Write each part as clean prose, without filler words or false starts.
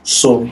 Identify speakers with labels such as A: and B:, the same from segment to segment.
A: So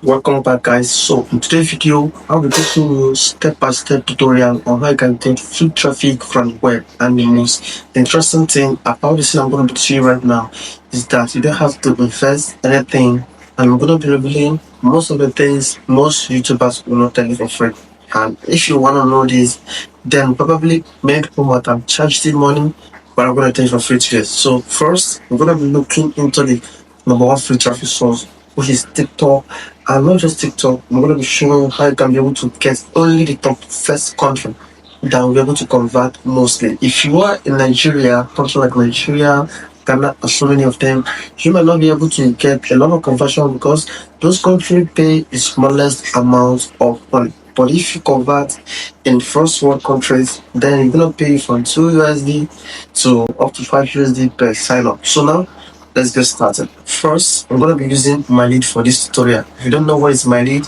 A: welcome back, guys. So in today's video I'll be teaching you step-by-step tutorial on how you can take foot traffic from the web. And the most interesting thing about this I'm going to be teaching you right now is that you don't have to invest anything, and I'm going to be revealing most of the things most YouTubers will not tell you for free. And if you want to know this, then probably many people might have charged the money, but I'm going to tell you for free today. So first, we're going to be looking into the number one free traffic source, which is TikTok. And not just TikTok, I'm going to be showing you how you can be able to get only the top first country that will be able to convert mostly. If you are in Nigeria, country like Nigeria, Ghana, and so many of them, you might not be able to get a lot of conversion because those countries pay the smallest amount of money. But if you convert in first world countries, then you're gonna pay from 2 USD to up to 5 USD per sign up. So now let's get started. First, I'm going to be using Mylead for this tutorial. If you don't know what is Mylead,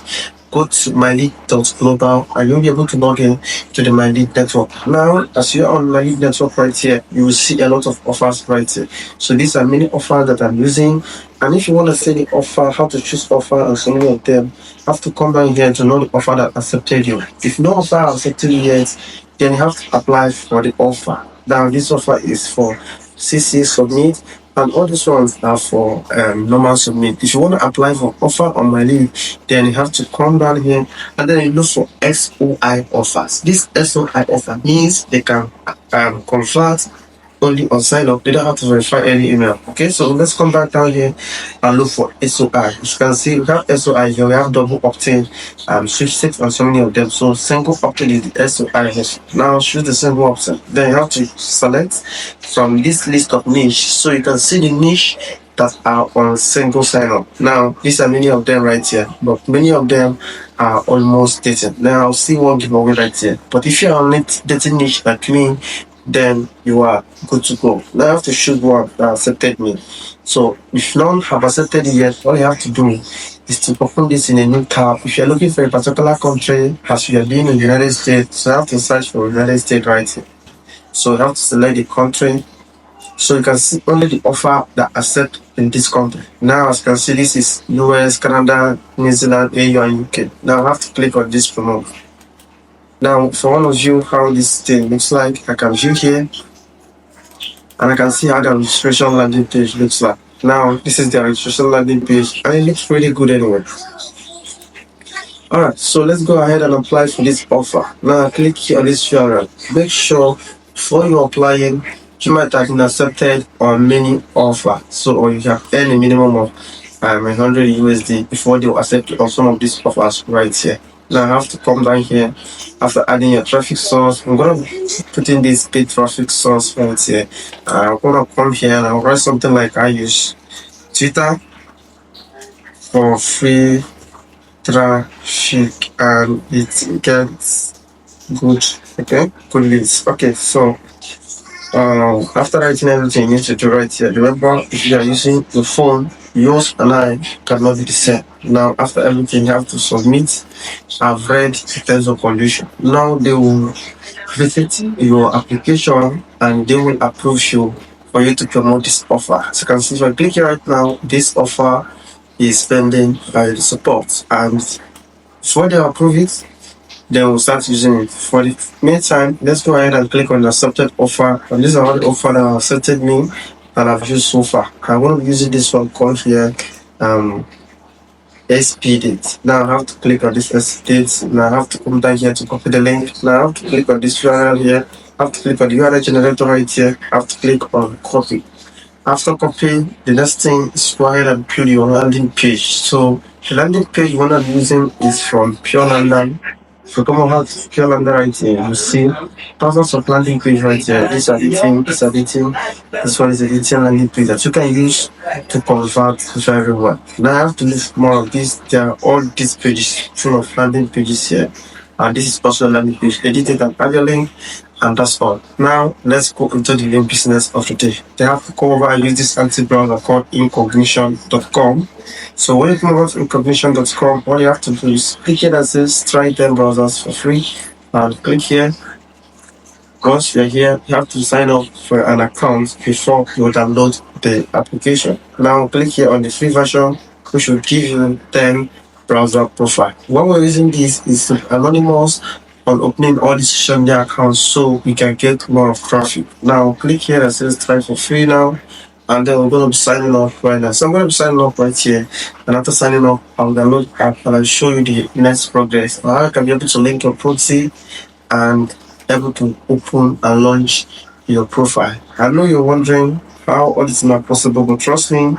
A: go to mylead.global and you'll be able to log in to the Mylead network. Now, as you're on Mylead network right here, you will see a lot of offers right here. So these are many offers that I'm using. And if you want to see the offer, how to choose offer and so many of them, you have to come down here to know the offer that accepted you. If no offer accepted you yet, then you have to apply for the offer. Now, this offer is for CC submit, and all these ones are for normal submit. If you want to apply for offer on Mylead, then you have to come down here and then you look for SOI offers. This SOI offer means they can convert only on sign up. They don't have to verify any email. Okay, so let's come back down here and look for SOI. As you can see, we have SOI here, we have double opt-in, switch six, and so many of them. So single opt-in is the SOI. Now choose the single opt-in. Then you have to select from this list of niche, so you can see the niche that are on single sign up. Now these are many of them right here, but many of them are almost dating. Now I'll see one giveaway right here. But if you're on it dating niche like me, then you are good to go. Now I have to choose one that accepted me. So if none have accepted it yet, all you have to do is to open this in a new tab. If you're looking for a particular country, as you are doing in the United States, so you have to search for United States right here. So you have to select the country, so you can see only the offer that accept in this country. Now as you can see, this is US, Canada, New Zealand, AU, and UK. Now I have to click on this promote. Now for one of you how this thing looks like, I can view here and I can see how the registration landing page looks like. Now this is the registration landing page and it looks really good anyway. Alright, so let's go ahead and apply for this offer. Now click here on this URL. Make sure before you applying, you might have been accepted on many offer. So or you have earned a minimum of 100 USD before they will accept you on some of these offers right here. Now I have to come down here after adding your traffic source. I'm gonna put in this paid traffic source right here. I'm gonna come here and I'll write something like I use Twitter for free traffic and it gets good good leads. Okay, so after writing everything you need to do right here, remember if you are using the phone, yours and I cannot be the same. Now after everything you have to submit. I've read the terms of condition. Now they will visit your application and they will approve you for you to promote this offer. So you can see if I click here right now, this offer is pending by the support, and before they approve it, they will start using it. For the meantime, let's go ahead and click on the accepted offer. And these are all the offer that accepted me and I've used so far. I'm going to be using this one called here SP date. Now I have to click on this SP date. Now I have to come down here to copy the link. Now I have to click on this URL here. I have to click on the URL generator right here. I have to click on copy. After copying, the next thing is go ahead and build your landing page. So the landing page you want to be using is from Pure London. If you come over to Pure London right here, you see thousands of landing page right here. This editing, this editing, this one is editing landing page that you can use to convert to everyone. Now I have to list more of these. There are all these pages full of landing pages here. And this is also a landing page. Edit it and add your link, and that's all. Now let's go into the main business of the day. They have to come over and use this anti-browser called incognition.com. So when you come over to incognition.com, all you have to do is click here that says try 10 browsers for free, and click here Once you're here, you have to sign up for an account before you download the application. Now click here on the free version, which will give you 10 browser profile. Why we're using this is anonymous on opening all these social media accounts so we can get more of traffic. Now click here that says try for free now, and then we're going to be signing up right now. So I'm going to be signing up right here, and after signing up, I'll download the app and I'll show you the next progress. How I can be able to link your proxy and able to open and launch your profile. I know you're wondering how all this is not possible, but trust me,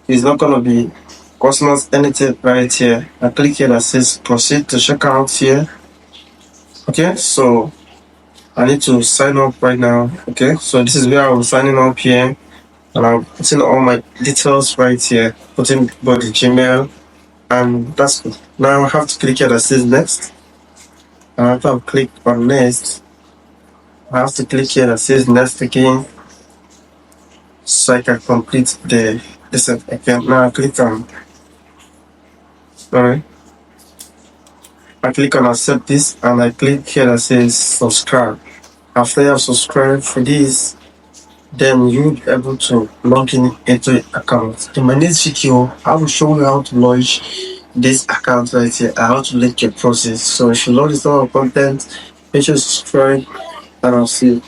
A: it's not gonna be costing us anything right here. I click here that says proceed to checkout here. Okay, so I need to sign up right now. Okay, so this is where I'm signing up here, and I'm putting all my details right here, putting both the Gmail, and that's good. Now I have to click here that says next, and after I've clicked on next, I have to click here that says next again, so I can complete this again. Now I click on sorry. I click on accept this and I click here that says subscribe. After you have subscribed for this, then you'll be able to log in into your account. In my next video, I will show you how to launch this account right here and how to link your process. So if you love this sort of content, make sure to subscribe and I'll see you.